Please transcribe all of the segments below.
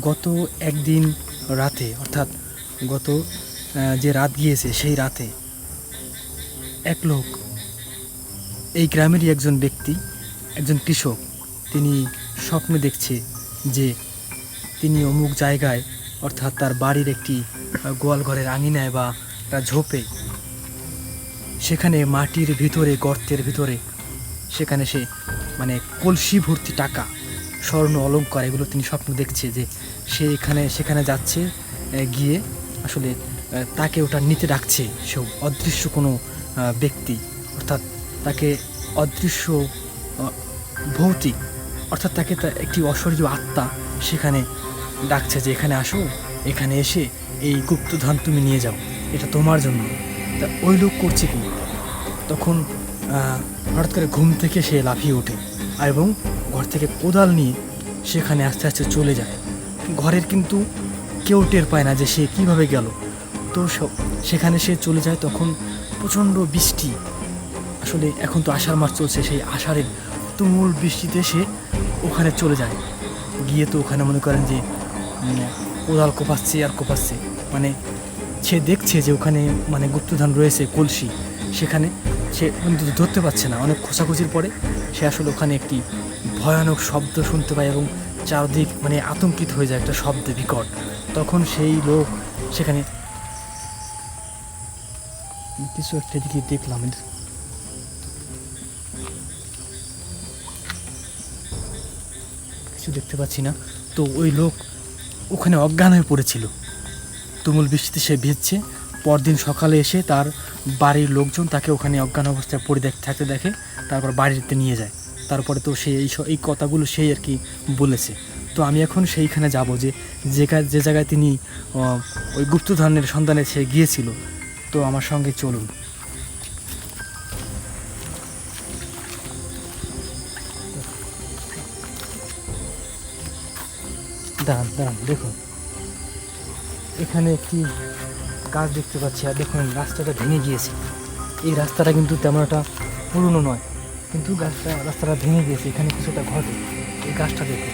গত একদিন রাতে, অর্থাৎ গত যে রাত গিয়েছে সেই রাতে এক লোক, এই গ্রামেরই একজন ব্যক্তি, একজন কৃষক, তিনি স্বপ্নে দেখছে যে তিনি অমুক জায়গায়, অর্থাৎ তার বাড়ির একটি গোয়াল ঘরের আঙিনায় বা একটা ঝোপে, সেখানে মাটির ভিতরে, গর্তের ভিতরে, সেখানে সে মানে কলসি ভর্তি টাকা, স্বর্ণ অলংকার, এগুলো তিনি স্বপ্ন দেখছে যে সে সেখানে যাচ্ছে, গিয়ে আসলে তাকে ওটা নিতে ডাকছে সে অদৃশ্য কোনো ব্যক্তি, অর্থাৎ তাকে অদৃশ্য ভৌতিক, অর্থাৎ তাকে একটি অশরীরীয় আত্মা সেখানে ডাকছে যে এখানে আসো, এখানে এসে এই গুপ্তধন তুমি নিয়ে যাও, এটা তোমার জন্য। তা ওই লোক করছে কি, তখন হঠাৎ করে ঘুম থেকে সে লাফিয়ে ওঠে এবং ঘর থেকে কোদাল নিয়ে সেখানে আস্তে আস্তে চলে যায়। ঘরের কিন্তু কেউ টের পায় না যে সে কীভাবে গেল। তো সেখানে সে চলে যায়, তখন প্রচণ্ড বৃষ্টি, আসলে এখন তো আষাঢ় মাস চলছে, সেই আষাঢ়ের তুমুল বৃষ্টিতে সে ওখানে চলে যায়। গিয়ে তো ওখানে মনে করেন যে কোদাল কোপাচ্ছে আর কোপাচ্ছে, মানে সে দেখছে যে ওখানে মানে গুপ্তধন রয়েছে, কলসি, সেখানে সে কিন্তু ধরতে পারছে না। অনেক খোঁচাখুচির পরে সে আসলে ওখানে একটি ভয়ানক শব্দ শুনতে পায় এবং চারদিক মানে আতঙ্কিত হয়ে যায় একটা শব্দে বিকট। তখন সেই লোক সেখানে কিছু একটা দিকে দেখলাম, কিছু দেখতে পাচ্ছি না। তো ওই লোক ওখানে অজ্ঞান হয়ে পড়েছিল, তুমুল বৃষ্টিতে সে ভিজছে। পরদিন সকালে এসে তার বাড়ির লোকজন তাকে ওখানে অজ্ঞান অবস্থায় পড়ে থাকতে দেখে, তারপর বাড়িতে নিয়ে যায়। তারপরে তো সে এই কথাগুলো সেই আর কি বলেছে। তো আমি এখন সেইখানে যাব, যে জায়গায় তিনি ওই গুপ্তধনের সন্ধানে সে গিয়েছিল। তো আমার সঙ্গে চলুন। দাঁড়ান দাঁড়ান, দেখুন এখানে একটি গাছ দেখতে পাচ্ছি, আর দেখুন রাস্তাটা ভেঙে গিয়েছে। এই রাস্তাটা কিন্তু তেমন একটা পুরনো নয়, কিন্তু রাস্তাটা ভেঙে গিয়েছে, এখানে কিছুটা ঘটে। এই গাছটা দেখুন,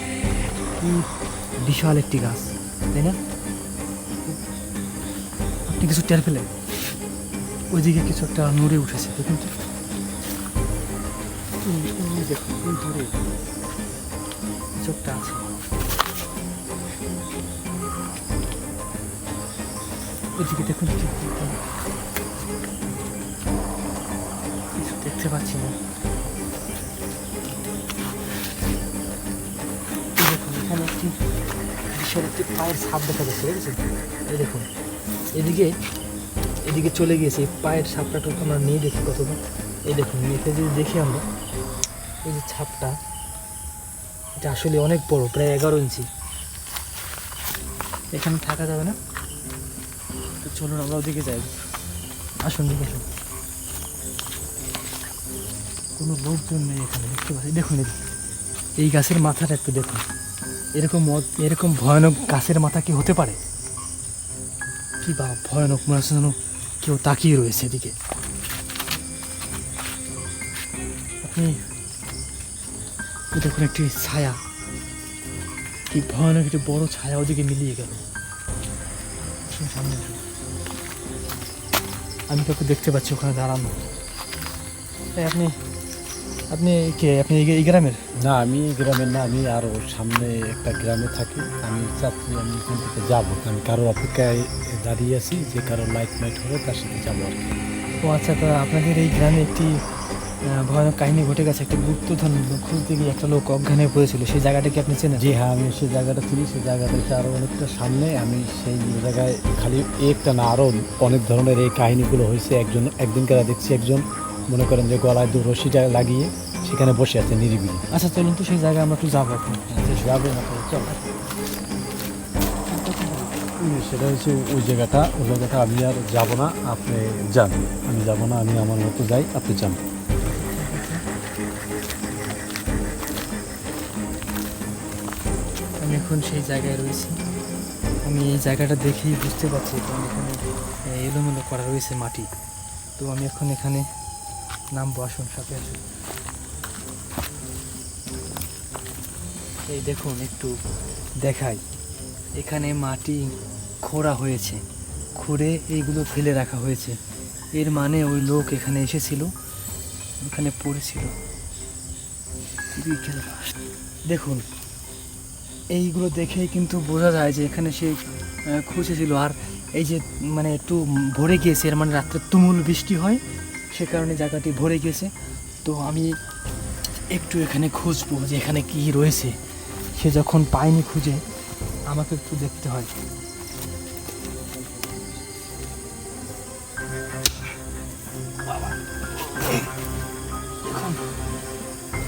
কি বিশাল একটি গাছ, তাই না? আপনি কিছু টের পেলেন? ওইদিকে কিছু একটা নড়ে উঠেছে, দেখুন তো, দেখুন ওই দূরে কিছু একটা আছে। ওইদিকে দেখুন, কিছু দেখতে পাচ্ছি না। দেখুন এখানে একটি বিশাল একটি পায়ের ছাপ দেখা যাচ্ছে, বুঝেছেন? এই দেখুন এদিকে চলে গিয়েছে, পায়ের ছাপটা তো আমরা নিয়ে দেখি কতক্ষণ। এই দেখুন, এতে যদি দেখি আমরা, এই যে ছাপটা, এটা আসলে অনেক বড়, প্রায় 11 ইঞ্চি। এখানে থাকা যাবে না, তো চলুন আমরা ওদিকে যাই। আসুন দিকে আসুন, কোনো লোকজন নেই এখানে, দেখতে পাচ্ছি। দেখুন এই গাছের মাথাটা একটু দেখুন, এরকম ভয়ানক গাছের মাথা কি হতে পারে? কি বা ভয়ানক, মনে হচ্ছে যেন কেউ তাকিয়ে রয়েছে এদিকে। আপনি দেখুন একটি ছায়া, কি ভয়ানক একটি বড় ছায়া ওদিকে মিলিয়ে গেল। সামনে আমি কাউকে দেখতে পাচ্ছি ওখানে দাঁড়ানো। আপনি এই গ্রামের? না, আমি গ্রামের না, আমি আরও সামনে একটা গ্রামে থাকি। আমি চাচ্ছি আমি এখান থেকে যাবো, আমি কারোর অপেক্ষায় দাঁড়িয়ে আছি, যে কারো লাইট হবে তার সাথে যাবো আর কি। ও আচ্ছা, তো আপনাদের এই গ্রামে একটি ভয়ানক কাহিনী ঘটে গেছে। একটা গুপ্তধন খুঁজতে গিয়ে একটা লোক অজ্ঞান হয়ে পড়েছিল, সেই জায়গাটা কি আপনি চেনেন? জি হ্যাঁ, আমি সেই জায়গাটা চিনি। সেই জায়গাটা আরও অনেকটা সামনে। আমি সেই জায়গায় খালি একটা না, আরও অনেক ধরনের এই কাহিনীগুলো হয়েছে। একদিনকার দেখছি একজন, মনে করেন যে গলায় রশিটা লাগিয়ে সেখানে বসে আছে নিরিবিলি। আচ্ছা চলুন তো সেই জায়গায় আমরা একটু যাবো। আপনি যাবে না? চল। সেটা হচ্ছে ওই জায়গাটা আমি আর যাব না, আপনি যান। আমি যাব না, আমি আমার মতো যাই, আপনি যান। আমি এখন সেই জায়গায় রয়েছি। আমি এই জায়গাটা দেখেই বুঝতে পারছি, কারণ এখানে এলোমেলো করা রয়েছে মাটি। তো আমি এখন এখানে নামবো, আসুন সাথে আসুন। এই দেখুন একটু দেখাই, এখানে মাটি খোঁড়া হয়েছে, খুঁড়ে এইগুলো ফেলে রাখা হয়েছে। এর মানে ওই লোক এখানে এসেছিল, এখানে পড়েছিল। দেখুন, এইগুলো দেখেই কিন্তু বোঝা যায় যে এখানে সে খুঁজেছিল। আর এই যে মানে একটু ভরে গিয়েছে, এর মানে রাত্রে তুমুল বৃষ্টি হয়, সে কারণে জায়গাটি ভরে গিয়েছে। তো আমি একটু এখানে খুঁজবো যে এখানে কী রয়েছে। সে যখন পায়নি খুঁজে, আমাকে একটু দেখতে হয়। দেখুন,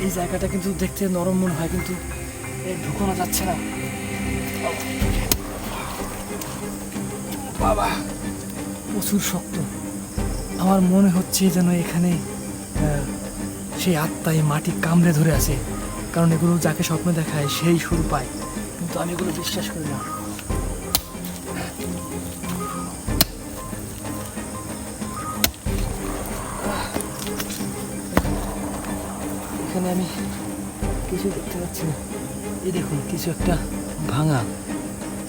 এই জায়গাটা কিন্তু দেখতে নরম মনে হয়, কিন্তু ঢুকানো যাচ্ছে না। বাবা, প্রচুর শক্ত। আমার মনে হচ্ছে যেন এখানে সেই আত্মায় মাটি কামড়ে ধরে আছে, কারণ এগুলো যাকে স্বপ্ন দেখায় সেই সুর পায়, কিন্তু আমি এগুলো বিশ্বাস করি না। এখানে আমি কিছু দেখতে পাচ্ছি না। এই দেখুন, কিছু একটা ভাঙা,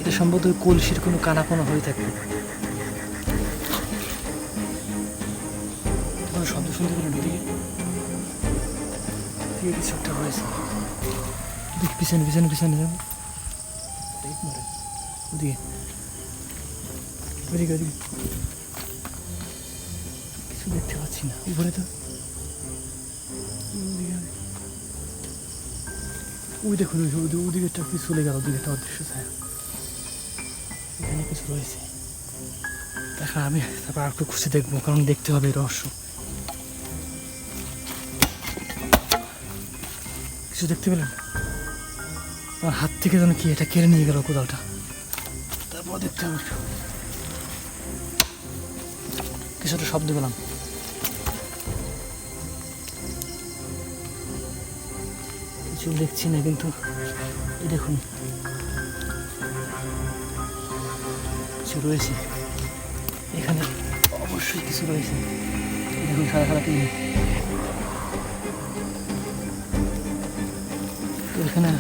এটা সম্ভবত ওই কলসির কোনো কানাকোনা হয়ে থাকবে। কোনো শব্দ শুনতে পেলেন? ওদিকে কিছু একটা রয়েছে। দেখ, পিছনে পিছনে পিছনে যাবো। ওদিকে ওদিকে ওদিকে কিছু দেখতে পাচ্ছি না। উপরে তো ওই দেখুন, ওদিকে একটা কি চলে গেল, ওদিকে একটা অদৃশ্য ছায়া। এখানে কিছু রয়েছে। দেখা, আমি তারপর আর একটু খুঁজে দেখবো, কারণ দেখতে হবে রহস্য। কিছু দেখতে পেলেন? আমার হাত থেকে যেন কি এটা কেড়ে নিয়ে গেল কোদালটা। তারপর দেখতে হবে, কিছু একটা শব্দ পেলাম। কিছু দেখছি না, কিন্তু এই দেখুন কিছু রয়েছে এখানে, অবশ্যই কিছু রয়েছে। দেখুন, সাদা সাদা কি তো এখানে।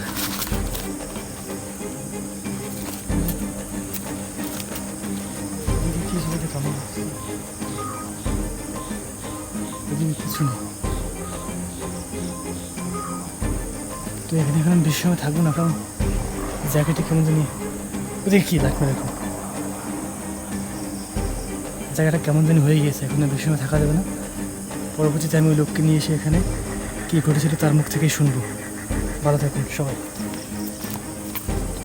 কিছু দেখে আমার কিছু নেই। তো এখানে এখন বেশি সময় থাকবো না, কারণ জায়গাটি কেমন জানি, ওদিকে কী লাগবে দেখো, জায়গাটা কেমন জানি হয়ে গিয়েছে। এখন বেশি সময় থাকা যাবে না। পরবর্তীতে আমি ওই লোককে নিয়ে এসে এখানে কী ঘটেছিল তার মুখ থেকেই শুনবো। ভালো থাকুন সবাই।